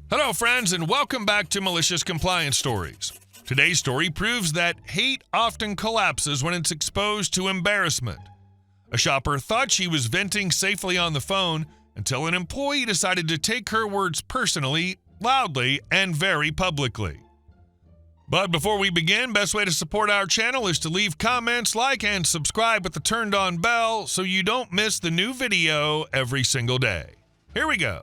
Hello, friends, and welcome back to Malicious Compliance Stories. Today's story proves that hate often collapses when it's exposed to embarrassment. A shopper thought she was venting safely on the phone until an employee decided to take her words personally, loudly, and very publicly. But before we begin, best way to support our channel is to leave comments, like, and subscribe with the turned-on bell so you don't miss the new video every single day. Here we go.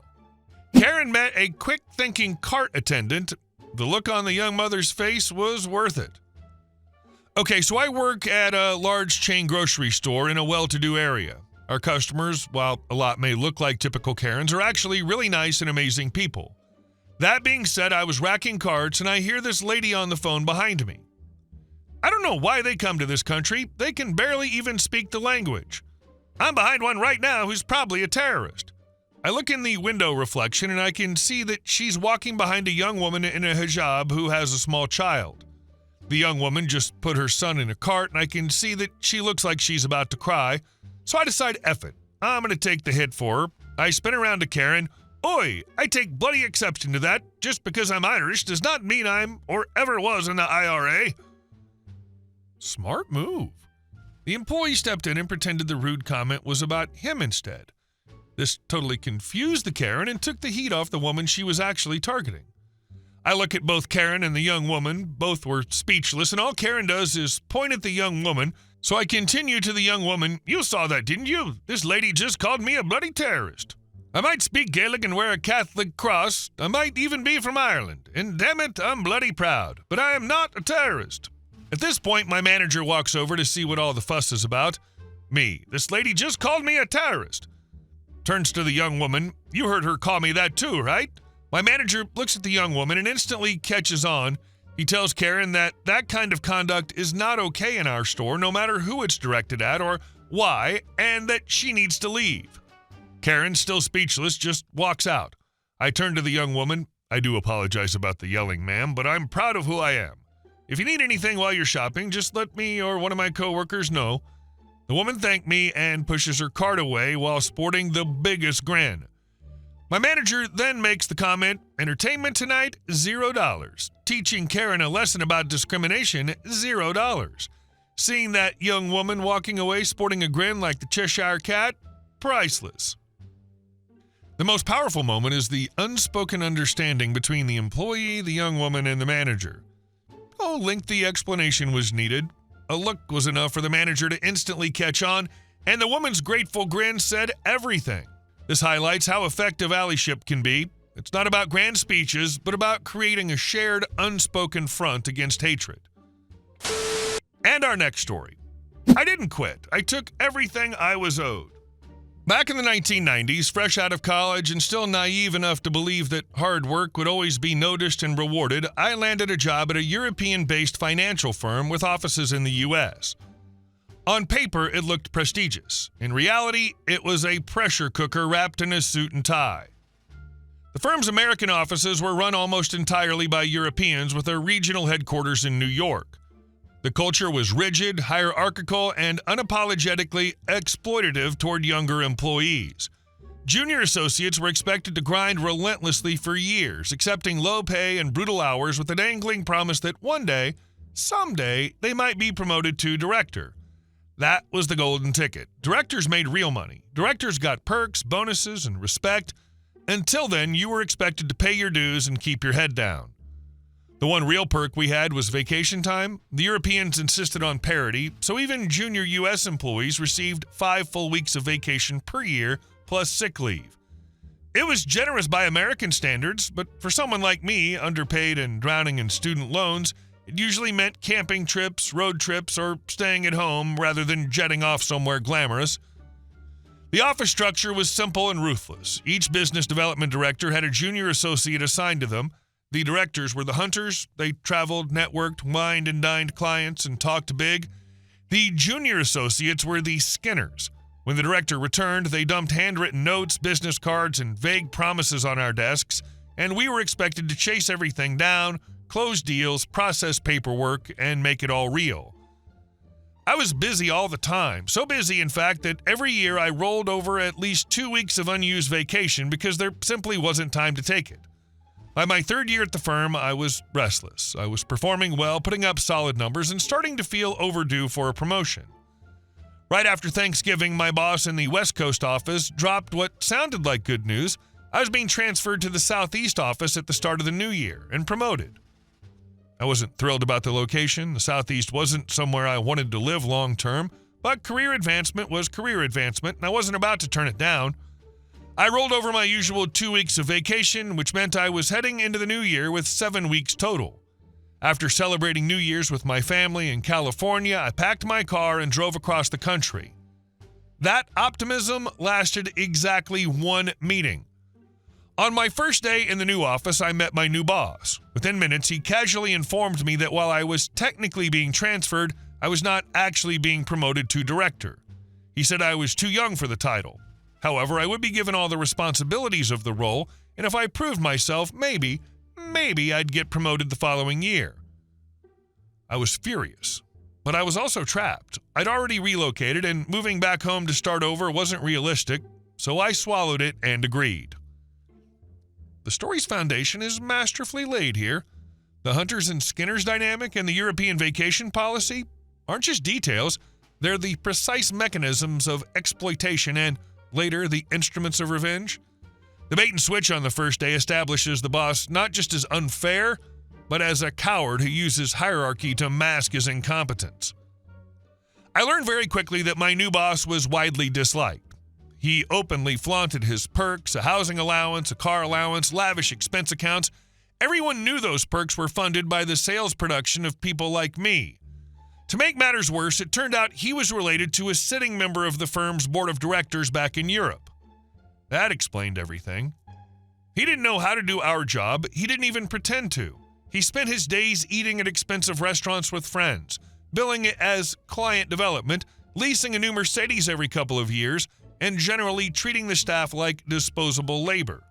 Karen met a quick-thinking cart attendant. The look on the young mother's face was worth it. Okay, so I work at a large chain grocery store in a well-to-do area. Our customers, while a lot may look like typical Karens, are actually really nice and amazing people. That being said, I was racking carts and I hear this lady on the phone behind me. I don't know why they come to this country. They can barely even speak the language. I'm behind one right now who's probably a terrorist. I look in the window reflection and I can see that she's walking behind a young woman in a hijab who has a small child. The young woman just put her son in a cart and I can see that she looks like she's about to cry. So I decide, F it, I'm going to take the hit for her. I spin around to Karen. Oi, I take bloody exception to that. Just because I'm Irish does not mean I'm or ever was in the IRA. Smart move. The employee stepped in and pretended the rude comment was about him instead. This totally confused the Karen and took the heat off the woman she was actually targeting. I look at both Karen and the young woman. Both were speechless, and all Karen does is point at the young woman. So I continue to the young woman. You saw that, didn't you? This lady just called me a bloody terrorist. I might speak Gaelic and wear a Catholic cross. I might even be from Ireland. And damn it, I'm bloody proud. But I am not a terrorist. At this point, my manager walks over to see what all the fuss is about. Me. This lady just called me a terrorist. Turns to the young woman. You heard her call me that too, right? My manager looks at the young woman and instantly catches on. He tells Karen that that kind of conduct is not okay in our store, no matter who it's directed at or why, and that she needs to leave. Karen, still speechless, just walks out. I turn to the young woman. I do apologize about the yelling, ma'am, but I'm proud of who I am. If you need anything while you're shopping, just let me or one of my coworkers know. The woman thanked me and pushes her cart away while sporting the biggest grin. My manager then makes the comment, entertainment tonight, $0. Teaching Karen a lesson about discrimination, $0. Seeing that young woman walking away sporting a grin like the Cheshire Cat, priceless. The most powerful moment is the unspoken understanding between the employee, the young woman, and the manager. No lengthy explanation was needed. A look was enough for the manager to instantly catch on, and the woman's grateful grin said everything. This highlights how effective allyship can be. It's not about grand speeches, but about creating a shared, unspoken front against hatred. And our next story. I didn't quit. I took everything I was owed. Back in the 1990s, fresh out of college and still naive enough to believe that hard work would always be noticed and rewarded, I landed a job at a European-based financial firm with offices in the U.S. On paper, it looked prestigious. In reality, it was a pressure cooker wrapped in a suit and tie. The firm's American offices were run almost entirely by Europeans with their regional headquarters in New York. The culture was rigid, hierarchical, and unapologetically exploitative toward younger employees. Junior associates were expected to grind relentlessly for years, accepting low pay and brutal hours with a dangling promise that one day, someday, they might be promoted to director. That was the golden ticket. Directors made real money. Directors got perks, bonuses, and respect. Until then, you were expected to pay your dues and keep your head down. The one real perk we had was vacation time. The Europeans insisted on parity, so even junior U.S. employees received 5 full weeks of vacation per year, plus sick leave. It was generous by American standards, but for someone like me, underpaid and drowning in student loans, it usually meant camping trips, road trips, or staying at home rather than jetting off somewhere glamorous. The office structure was simple and ruthless. Each business development director had a junior associate assigned to them. The directors were the hunters. They traveled, networked, wined and dined clients, and talked big. The junior associates were the skinners. When the director returned, they dumped handwritten notes, business cards, and vague promises on our desks, and we were expected to chase everything down, close deals, process paperwork, and make it all real. I was busy all the time, so busy, in fact, that every year I rolled over at least 2 weeks of unused vacation because there simply wasn't time to take it. By my third year at the firm, I was restless. I was performing well, putting up solid numbers, and starting to feel overdue for a promotion. Right after Thanksgiving, my boss in the West Coast office dropped what sounded like good news. I was being transferred to the Southeast office at the start of the new year and promoted. I wasn't thrilled about the location. The Southeast wasn't somewhere I wanted to live long term, but career advancement was career advancement, and I wasn't about to turn it down. I rolled over my usual 2 weeks of vacation, which meant I was heading into the new year with 7 weeks total. After celebrating New Year's with my family in California, I packed my car and drove across the country. That optimism lasted exactly 1 meeting. On my first day in the new office, I met my new boss. Within minutes, he casually informed me that while I was technically being transferred, I was not actually being promoted to director. He said I was too young for the title. However, I would be given all the responsibilities of the role, and if I proved myself, maybe I'd get promoted the following year. I was furious, but I was also trapped. I'd already relocated, and moving back home to start over wasn't realistic, so I swallowed it and agreed. The story's foundation is masterfully laid here. The hunters and skinners dynamic and the European vacation policy aren't just details, they're the precise mechanisms of exploitation and, later, the instruments of revenge. The bait and switch on the first day establishes the boss not just as unfair, but as a coward who uses hierarchy to mask his incompetence. I learned very quickly that my new boss was widely disliked. He openly flaunted his perks, a housing allowance, a car allowance, lavish expense accounts. Everyone knew those perks were funded by the sales production of people like me. To make matters worse, it turned out he was related to a sitting member of the firm's board of directors back in Europe. That explained everything. He didn't know how to do our job. He didn't even pretend to. He spent his days eating at expensive restaurants with friends, billing it as client development, leasing a new Mercedes every couple of years, and generally treating the staff like disposable labor.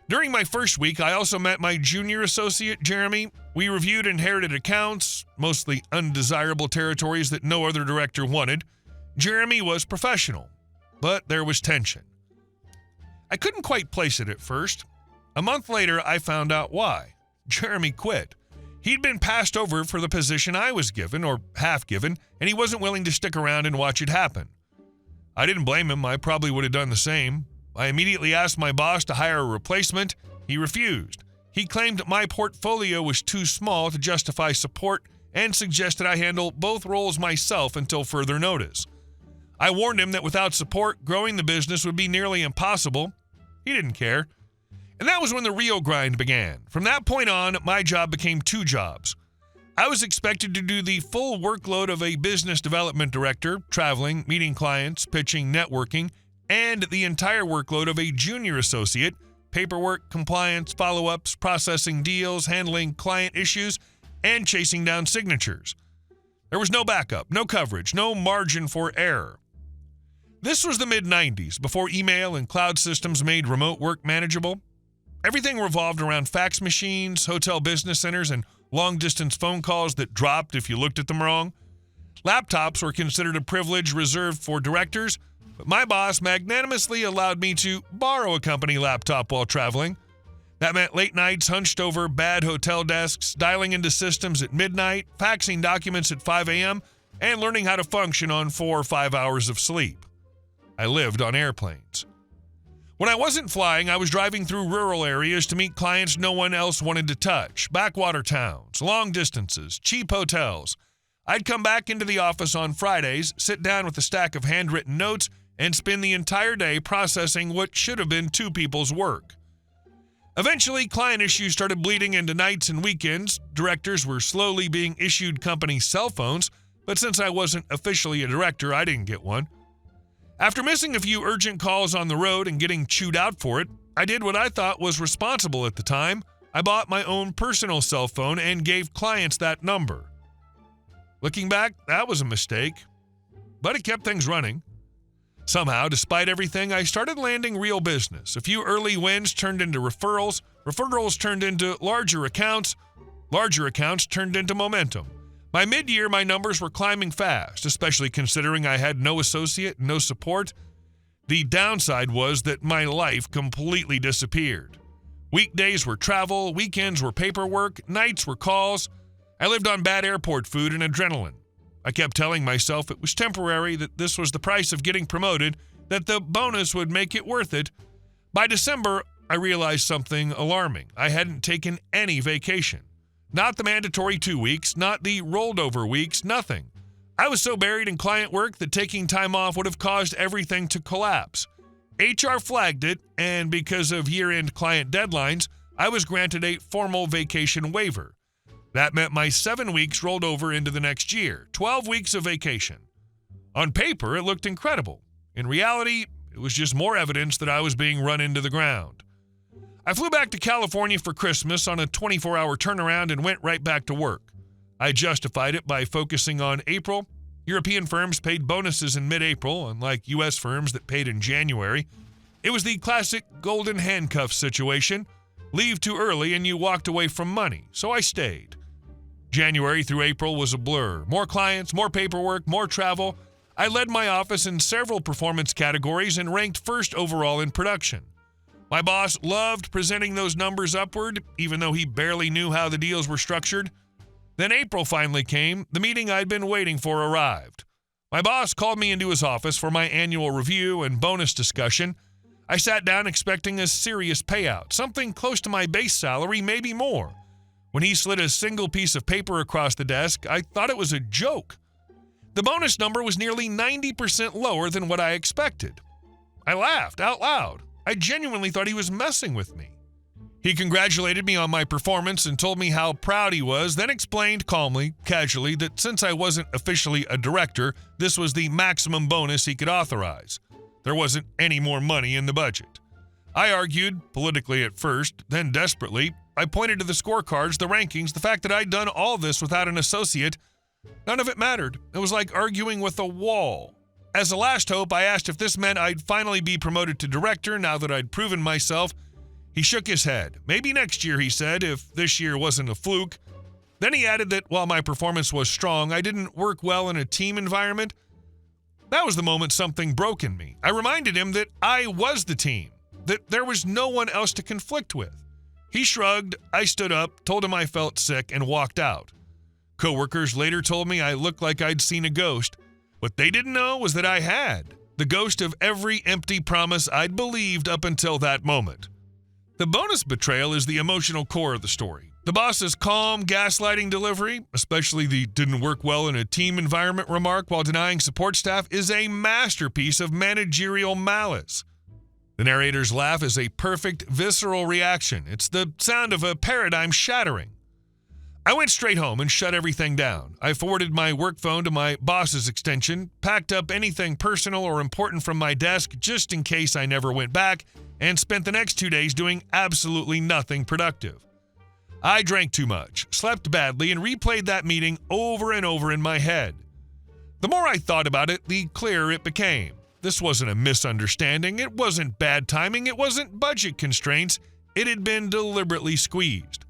During my first week, I also met my junior associate, Jeremy. We reviewed inherited accounts, mostly undesirable territories that no other director wanted. Jeremy was professional, but there was tension. I couldn't quite place it at first. A month later, I found out why. Jeremy quit. He'd been passed over for the position I was given, or half given, and he wasn't willing to stick around and watch it happen. I didn't blame him. I probably would have done the same. I immediately asked my boss to hire a replacement. He refused. He claimed my portfolio was too small to justify support and suggested I handle both roles myself until further notice. I warned him that without support, growing the business would be nearly impossible. He didn't care. And that was when the real grind began. From that point on, my job became 2 jobs. I was expected to do the full workload of a business development director, traveling, meeting clients, pitching, networking, and the entire workload of a junior associate, paperwork, compliance, follow-ups, processing deals, handling client issues, and chasing down signatures. There was no backup, no coverage, no margin for error. This was the mid-90s, before email and cloud systems made remote work manageable. Everything revolved around fax machines, hotel business centers, and long-distance phone calls that dropped if you looked at them wrong. Laptops were considered a privilege reserved for directors, but my boss magnanimously allowed me to borrow a company laptop while traveling. That meant late nights hunched over bad hotel desks, dialing into systems at midnight, faxing documents at 5 a.m., and learning how to function on 4 or 5 hours of sleep. I lived on airplanes. When I wasn't flying, I was driving through rural areas to meet clients no one else wanted to touch, backwater towns, long distances, cheap hotels. I'd come back into the office on Fridays, sit down with a stack of handwritten notes, and spend the entire day processing what should have been 2 people's work. Eventually, client issues started bleeding into nights and weekends. Directors were slowly being issued company cell phones, but since I wasn't officially a director, I didn't get one. After missing a few urgent calls on the road and getting chewed out for it, I did what I thought was responsible at the time. I bought my own personal cell phone and gave clients that number. Looking back, that was a mistake, but it kept things running. Somehow, despite everything, I started landing real business. A few early wins turned into referrals. Referrals turned into larger accounts. Larger accounts turned into momentum. By mid-year, my numbers were climbing fast, especially considering I had no associate, no support. The downside was that my life completely disappeared. Weekdays were travel, weekends were paperwork, nights were calls. I lived on bad airport food and adrenaline. I kept telling myself it was temporary, that this was the price of getting promoted, that the bonus would make it worth it. By December, I realized something alarming. I hadn't taken any vacation. Not the mandatory 2 weeks, not the rolled over weeks, nothing. I was so buried in client work that taking time off would have caused everything to collapse. HR flagged it, and because of year-end client deadlines, I was granted a formal vacation waiver. That meant my 7 weeks rolled over into the next year, 12 weeks of vacation. On paper, it looked incredible. In reality, it was just more evidence that I was being run into the ground. I flew back to California for Christmas on a 24-hour turnaround and went right back to work. I justified it by focusing on April. European firms paid bonuses in mid-April, unlike U.S. firms that paid in January. It was the classic golden handcuff situation. Leave too early and you walked away from money, so I stayed. January through April was a blur. More clients, more paperwork, more travel. I led my office in several performance categories and ranked first overall in production. My boss loved presenting those numbers upward, even though he barely knew how the deals were structured. Then April finally came. The meeting I'd been waiting for arrived. My boss called me into his office for my annual review and bonus discussion. I sat down expecting a serious payout, something close to my base salary, maybe more. When he slid a single piece of paper across the desk, I thought it was a joke. The bonus number was nearly 90% lower than what I expected. I laughed out loud. I genuinely thought he was messing with me. He congratulated me on my performance and told me how proud he was, then explained calmly, casually, that since I wasn't officially a director, this was the maximum bonus he could authorize. There wasn't any more money in the budget. I argued, politically at first, then desperately. I pointed to the scorecards, the rankings, the fact that I'd done all this without an associate. None of it mattered. It was like arguing with a wall. As a last hope, I asked if this meant I'd finally be promoted to director now that I'd proven myself. He shook his head. Maybe next year, he said, if this year wasn't a fluke. Then he added that while my performance was strong, I didn't work well in a team environment. That was the moment something broke in me. I reminded him that I was the team, that there was no one else to conflict with. He shrugged, I stood up, told him I felt sick, and walked out. Coworkers later told me I looked like I'd seen a ghost. What they didn't know was that I had, the ghost of every empty promise I'd believed up until that moment. The bonus betrayal is the emotional core of the story. The boss's calm, gaslighting delivery, especially the didn't work well in a team environment remark while denying support staff, is a masterpiece of managerial malice. The narrator's laugh is a perfect, visceral reaction. It's the sound of a paradigm shattering. I went straight home and shut everything down. I forwarded my work phone to my boss's extension, packed up anything personal or important from my desk just in case I never went back, and spent the next 2 days doing absolutely nothing productive. I drank too much, slept badly, and replayed that meeting over and over in my head. The more I thought about it, the clearer it became. This wasn't a misunderstanding. It wasn't bad timing. It wasn't budget constraints. It had been deliberately squeezed.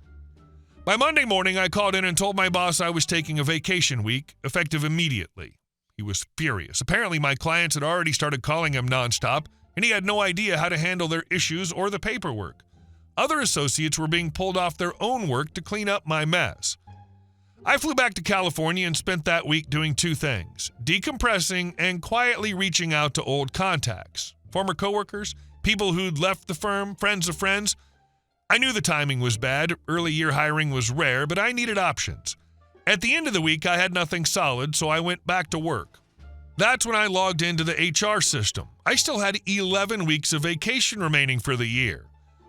By Monday morning, I called in and told my boss I was taking a vacation week, effective immediately. He was furious. Apparently, my clients had already started calling him nonstop, and he had no idea how to handle their issues or the paperwork. Other associates were being pulled off their own work to clean up my mess. I flew back to California and spent that week doing two things: decompressing and quietly reaching out to old contacts, former coworkers, people who'd left the firm, friends of friends. I knew the timing was bad. Early year hiring was rare, but I needed options. At the end of the week, I had nothing solid, so I went back to work. That's when I logged into the HR system. I still had 11 weeks of vacation remaining for the year.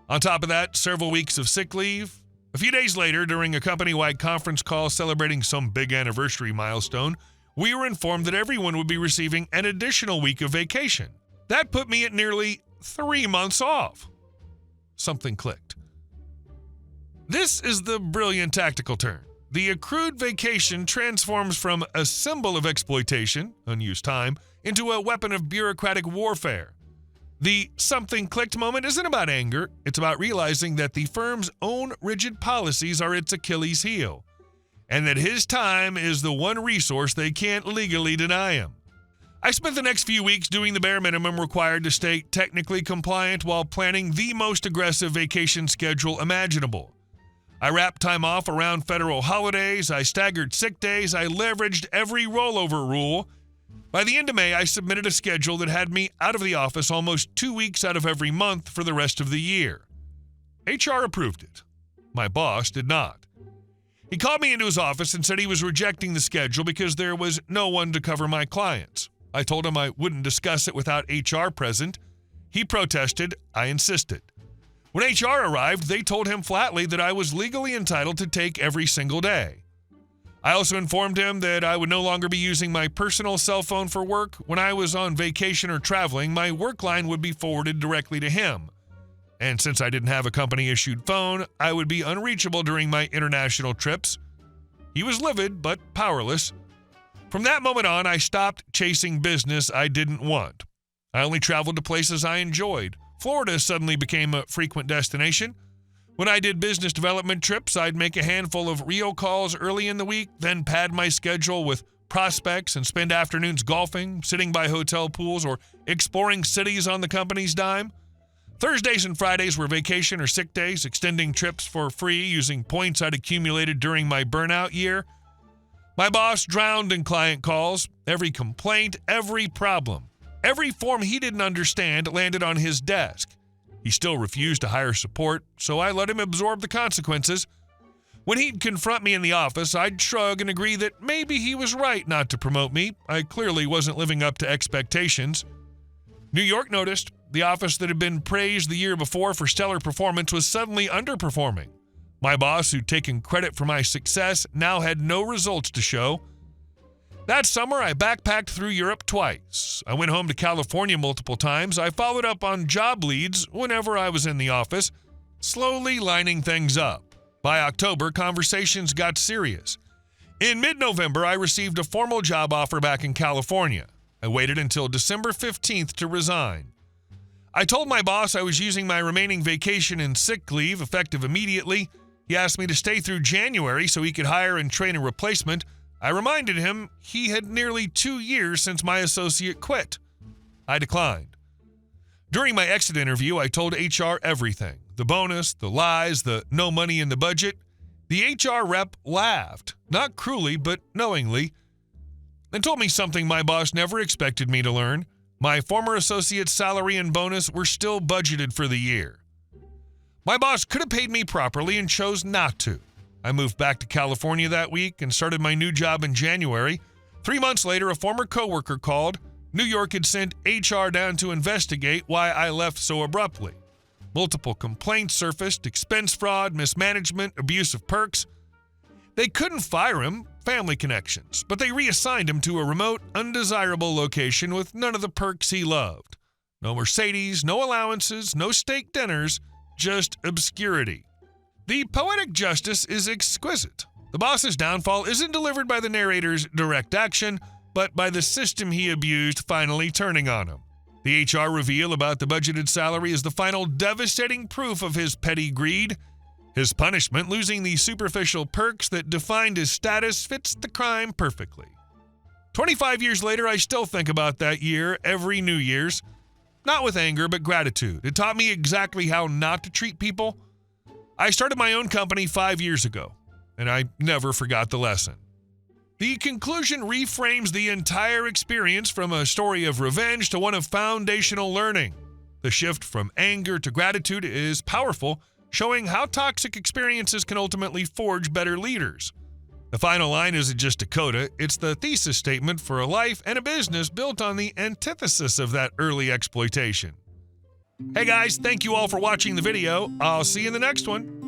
On top of that, several weeks of sick leave. A few days later, during a company-wide conference call celebrating some big anniversary milestone, we were informed that everyone would be receiving an additional week of vacation. That put me at nearly 3 months off. Something clicked. This is the brilliant tactical turn. The accrued vacation transforms from a symbol of exploitation, unused time, into a weapon of bureaucratic warfare. The something clicked moment isn't about anger. It's about realizing that the firm's own rigid policies are its Achilles heel, and that his time is the one resource they can't legally deny him. I spent the next few weeks doing the bare minimum required to stay technically compliant while planning the most aggressive vacation schedule imaginable. I wrapped time off around federal holidays, I staggered sick days, I leveraged every rollover rule. By the end of May, I submitted a schedule that had me out of the office almost 2 weeks out of every month for the rest of the year. HR approved it. My boss did not. He called me into his office and said he was rejecting the schedule because there was no one to cover my clients. I told him I wouldn't discuss it without HR present. He protested. I insisted. When HR arrived, they told him flatly that I was legally entitled to take every single day. I also informed him that I would no longer be using my personal cell phone for work. When I was on vacation or traveling, my work line would be forwarded directly to him. And since I didn't have a company-issued phone, I would be unreachable during my international trips. He was livid, but powerless. From that moment on, I stopped chasing business I didn't want. I only traveled to places I enjoyed. Florida suddenly became a frequent destination. When I did business development trips, I'd make a handful of Rio calls early in the week, then pad my schedule with prospects and spend afternoons golfing, sitting by hotel pools, or exploring cities on the company's dime. Thursdays and Fridays were vacation or sick days, extending trips for free using points I'd accumulated during my burnout year. My boss drowned in client calls. Every complaint, every problem, every form he didn't understand landed on his desk. He still refused to hire support, so I let him absorb the consequences. When he'd confront me in the office, I'd shrug and agree that maybe he was right not to promote me. I clearly wasn't living up to expectations. New York noticed. The office that had been praised the year before for stellar performance was suddenly underperforming. My boss, who'd taken credit for my success, now had no results to show. That summer, I backpacked through Europe twice. I went home to California multiple times. I followed up on job leads whenever I was in the office, slowly lining things up. By October, conversations got serious. In mid-November, I received a formal job offer back in California. I waited until December 15th to resign. I told my boss I was using my remaining vacation and sick leave effective immediately. He asked me to stay through January so he could hire and train a replacement. I reminded him he had nearly 2 years since my associate quit. I declined. During my exit interview, I told HR everything. The bonus, the lies, the no money in the budget. The HR rep laughed, not cruelly, but knowingly, and told me something my boss never expected me to learn. My former associate's salary and bonus were still budgeted for the year. My boss could have paid me properly and chose not to. I moved back to California that week and started my new job in January. 3 months later, a former coworker called. New York had sent HR down to investigate why I left so abruptly. Multiple complaints surfaced: expense fraud, mismanagement, abuse of perks. They couldn't fire him, family connections, but they reassigned him to a remote, undesirable location with none of the perks he loved. No Mercedes, no allowances, no steak dinners, just obscurity. The poetic justice is exquisite. The boss's downfall isn't delivered by the narrator's direct action, but by the system he abused finally turning on him. The HR reveal about the budgeted salary is the final devastating proof of his petty greed. His punishment, losing the superficial perks that defined his status, fits the crime perfectly. 25 years later, I still think about that year every New Year's. Not with anger, but gratitude. It taught me exactly how not to treat people. I started my own company 5 years ago, and I never forgot the lesson. The conclusion reframes the entire experience from a story of revenge to one of foundational learning. The shift from anger to gratitude is powerful, showing how toxic experiences can ultimately forge better leaders. The final line isn't just a coda, it's the thesis statement for a life and a business built on the antithesis of that early exploitation. Hey guys, thank you all for watching the video. I'll see you in the next one.